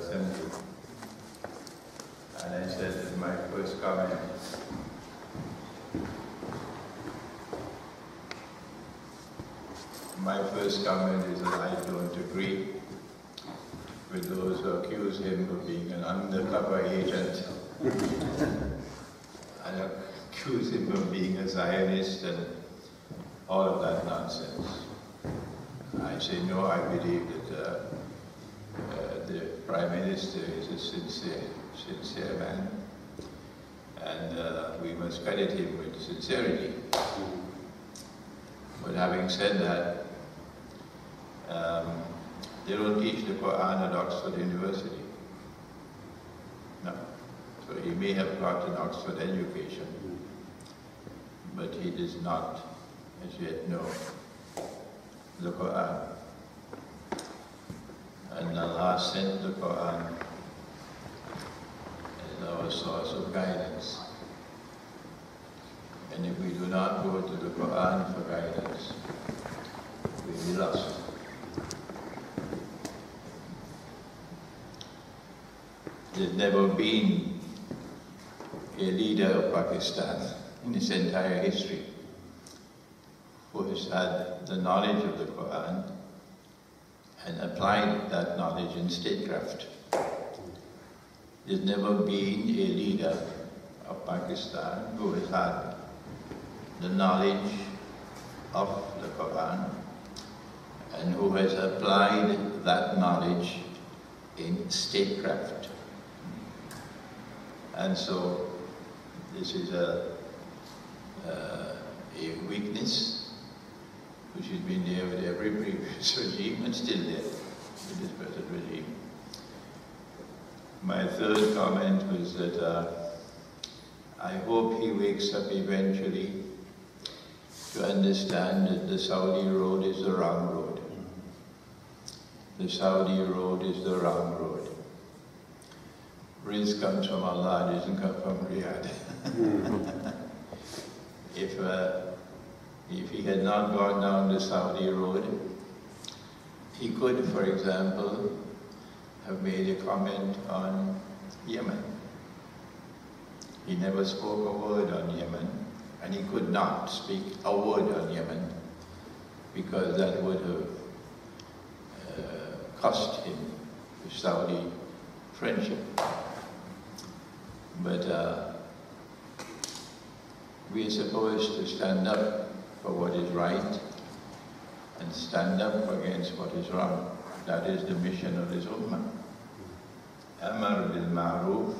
assembly. And I said that my first comment is that I don't agree with those who accuse him of being an undercover agent and accuse him of being a Zionist and all of that nonsense. I say no, I believe that the Prime Minister is a sincere man, and we must credit him with sincerity. But having said that, they don't teach the Quran at Oxford University. No. So he may have got an Oxford education, but he does not as yet know the Quran. And Allah sent the Quran as our source of guidance. And if we do not go to the Quran for guidance, we'll be lost. There's never been a leader of Pakistan in its entire history who has had the knowledge of the Quran and applied that knowledge in statecraft. There's never been a leader of Pakistan who has had the knowledge of the Quran and who has applied that knowledge in statecraft. And so this is a weakness which has been there with every previous regime and still there with this present regime. My third comment was that I hope he wakes up eventually to understand that the Saudi road is the wrong road. The Saudi road is the wrong road. Rizq comes from Allah, it doesn't come from Riyadh. If he had not gone down the Saudi road, he could, for example, have made a comment on Yemen. He never spoke a word on Yemen, and he could not speak a word on Yemen, because that would have cost him the Saudi friendship. But we are supposed to stand up for what is right and stand up against what is wrong. That is the mission of this ummah. Amar bil ma'roof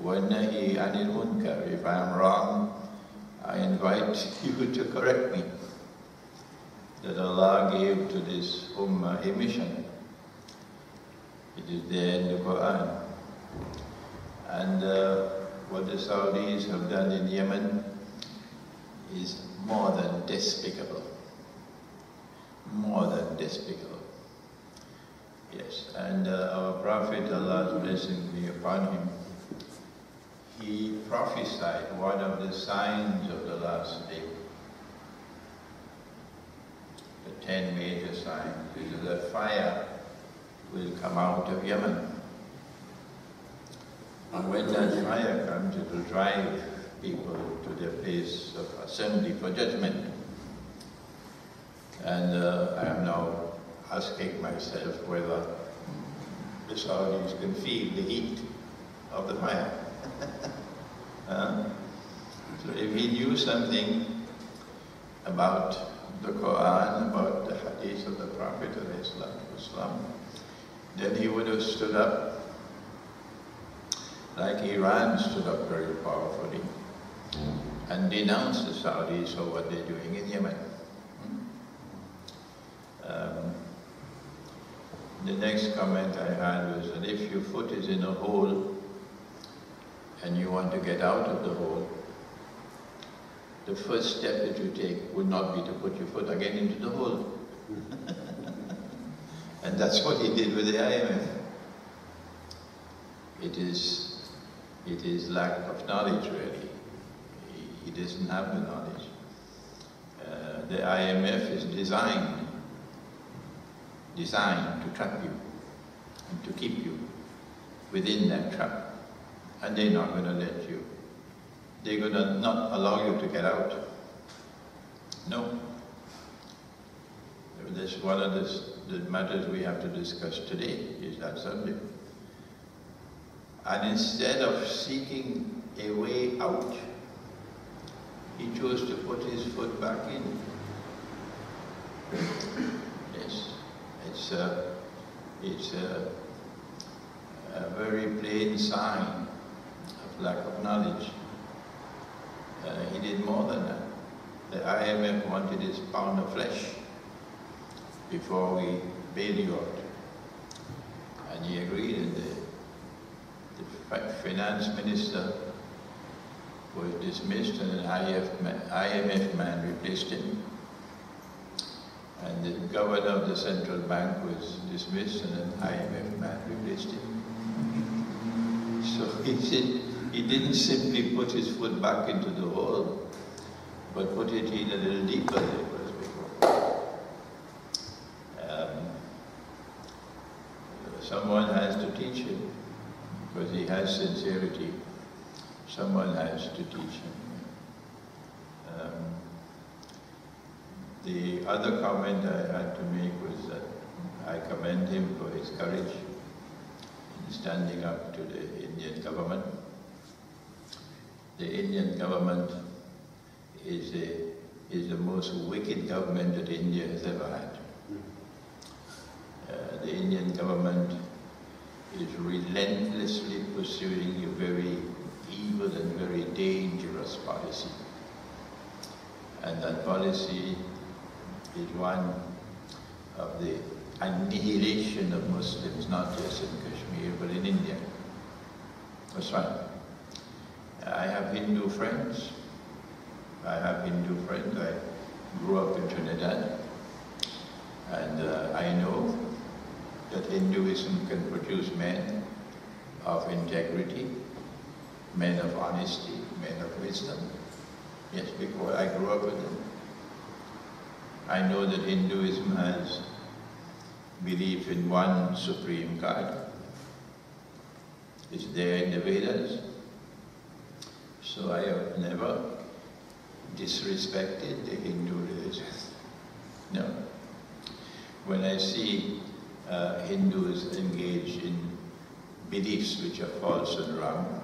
wa nahi anil munkar. If I am wrong, I invite you to correct me. That Allah gave to this ummah a mission. It is there in the Quran. And what the Saudis have done in Yemen is more than despicable. More than despicable. Yes, and our Prophet, Allah's blessing be upon him, he prophesied one of the signs of the last day. The 10 major signs is that fire will come out of Yemen. And when that fire comes, it will drive people to their place of assembly for judgment. And I am now asking myself whether the Saudis can feel the heat of the fire. So if he knew something about the Quran, about the hadith of the Prophet ﷺ, then he would have stood up like Iran stood up very powerfully and denounced the Saudis for what they're doing in Yemen. The next comment I had was that if your foot is in a hole and you want to get out of the hole, the first step that you take would not be to put your foot again into the hole. And that's what he did with the IMF. It is lack of knowledge, really. He doesn't have the knowledge. The IMF is designed to trap you and to keep you within that trap. And they're not going to let you. They're going to not allow you to get out. No. This is one of the matters we have to discuss today, is that subject. And instead of seeking a way out, he chose to put his foot back in. Yes, it's a very plain sign of lack of knowledge. He did more than that. The IMF wanted his pound of flesh before we bail you out. And he agreed, and the finance minister was dismissed and an IMF man replaced him. And the governor of the central bank was dismissed and an IMF man replaced him. So he didn't simply put his foot back into the hole, but put it in a little deeper than it was before. Someone has to teach him, because he has sincerity. Someone has to teach him. The other comment I had to make was that I commend him for his courage in standing up to the Indian government. The Indian government is the most wicked government that India has ever had. The Indian government is relentlessly pursuing a very evil and very dangerous policy. And that policy is one of the annihilation of Muslims, not just in Kashmir, but in India. That's right. I have Hindu friends. I grew up in Trinidad. And I know that Hinduism can produce men of integrity, men of honesty, men of wisdom. Yes, because I grew up with them. I know that Hinduism has belief in one supreme God. It's there in the Vedas. So I have never disrespected the Hindu religion. No. When I see Hindus engaged in beliefs which are false and wrong,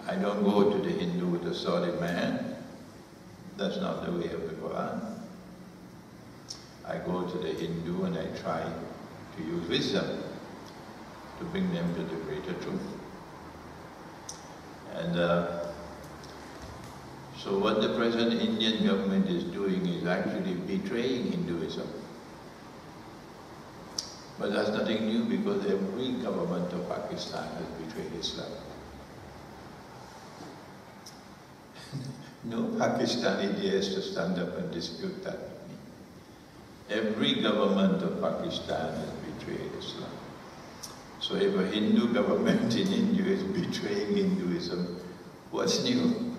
I don't go to the Hindu with a sword in my hand. That's not the way of the Quran. I go to the Hindu and I try to use wisdom to bring them to the greater truth. And so what the present Indian government is doing is actually betraying Hinduism. But that's nothing new, because every government of Pakistan has betrayed Islam. No Pakistani dares to stand up and dispute that. Every government of Pakistan has betrayed Islam. So if a Hindu government in India is betraying Hinduism, what's new?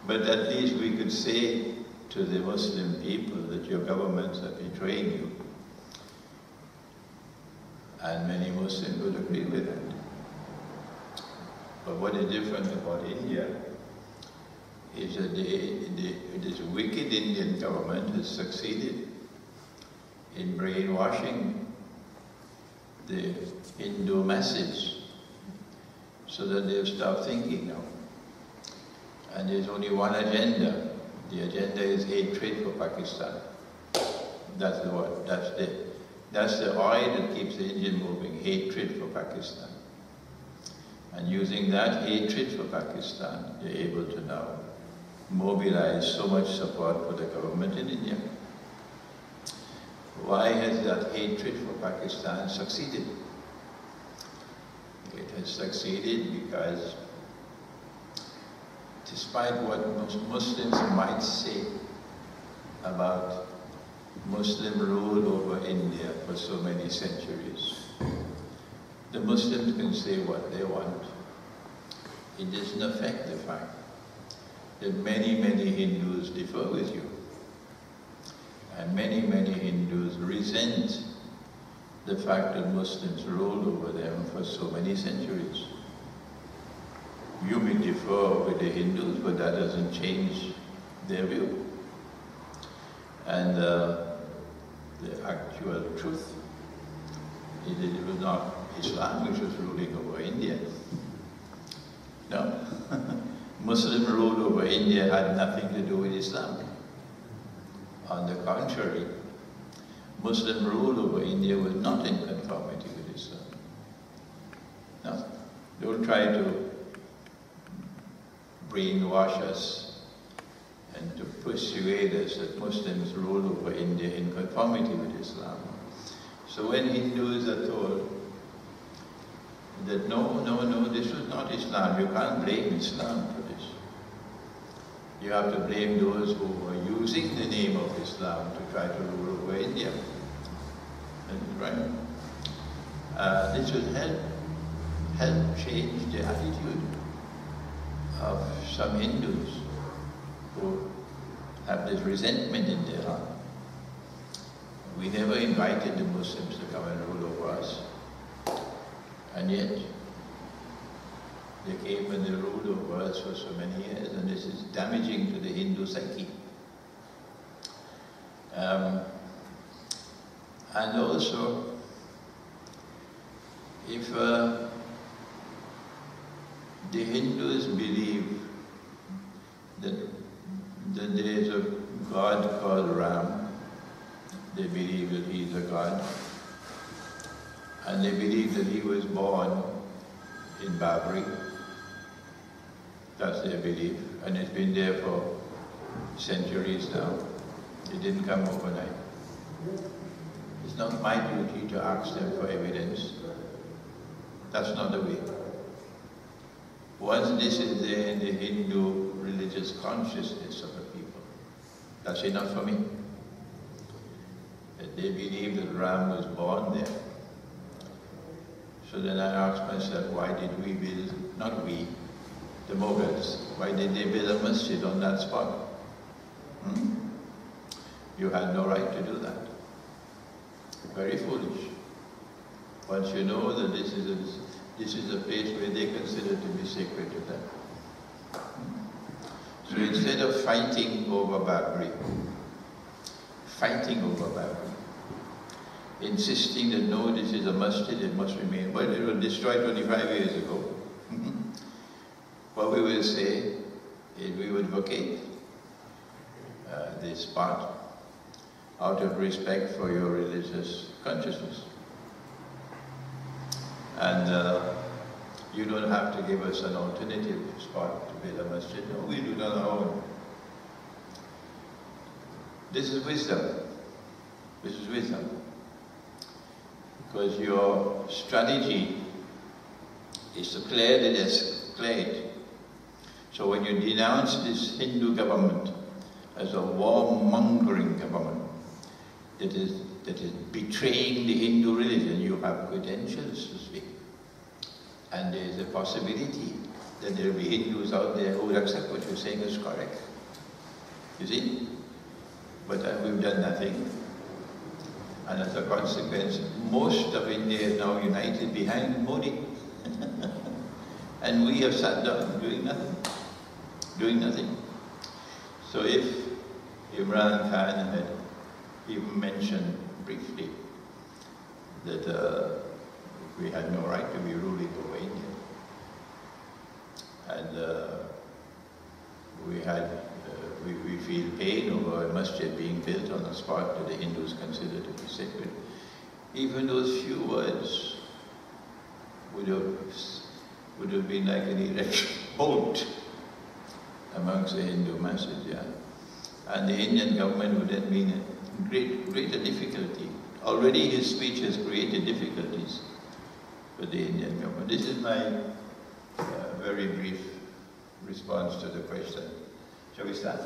But at least we could say to the Muslim people that your governments are betraying you. And many Muslims would agree with that. But what is different about India is that this wicked Indian government has succeeded in brainwashing the Hindu masses so that they've stopped thinking now. And there's only one agenda. The agenda is hatred for Pakistan. That's the oil that keeps the engine moving, hatred for Pakistan. And using that hatred for Pakistan, they're able to now mobilize so much support for the government in India. Why has that hatred for Pakistan succeeded? It has succeeded because despite what most Muslims might say about Muslim rule over India for so many centuries, the Muslims can say what they want. It doesn't affect the fact that many Hindus differ with you. And many Hindus resent the fact that Muslims ruled over them for so many centuries. You may differ with the Hindus, but that doesn't change their view. And the actual truth is that it was not Islam which was ruling over India. No. Muslim rule over India had nothing to do with Islam. On the contrary, Muslim rule over India was not in conformity with Islam. No. Don't try to brainwash us and to persuade us that Muslims rule over India in conformity with Islam. So when Hindus are told that no, this was not Islam, you can't blame Islam for this. You have to blame those who are using the name of Islam to try to rule over India. Right? This will help change the attitude of some Hindus who have this resentment in their heart. We never invited the Muslims to come and rule over us. And yet, they came and they ruled over us for so many years, and this is damaging to the Hindu psyche. And also, if the Hindus believe that there is a God called Ram, they believe that he is a God, and they believe that he was born in Babri. That's their belief, and it's been there for centuries now. It didn't come overnight. It's not my duty to ask them for evidence. That's not the way. Once this is there in the Hindu religious consciousness of the people, that's enough for me. That they believe that Ram was born there. So then I asked myself, why did we build, not we, the Mughals, why did they build a masjid on that spot? You had no right to do that. Very foolish. Once you know that this is a place where they consider to be sacred to them. So instead of fighting over Babri, insisting that no, this is a masjid, it must remain. Well, it was destroyed 25 years ago. What we will say is we would vacate this part out of respect for your religious consciousness. And you don't have to give us an alternative spot to build a masjid. No, we do it on our own. This is wisdom. This is wisdom. Because your strategy is to clear the desk, clear it. So when you denounce this Hindu government as a warmongering government that is betraying the Hindu religion, you have credentials to speak. And there is a possibility that there will be Hindus out there who will accept what you're saying is correct. You see? But we've done nothing. And as a consequence, most of India is now united behind Modi. And we have sat down doing nothing. Doing nothing. So if Imran Khan had even mentioned briefly that we had no right to be ruling over India, and we feel pain over a masjid being built on a spot that the Hindus consider to be sacred. Even those few words would have been like an electric bolt amongst the Hindu masses, yeah. And the Indian government would then be in greater difficulty. Already his speech has created difficulties for the Indian government. This is my very brief response to the question. Shall we start?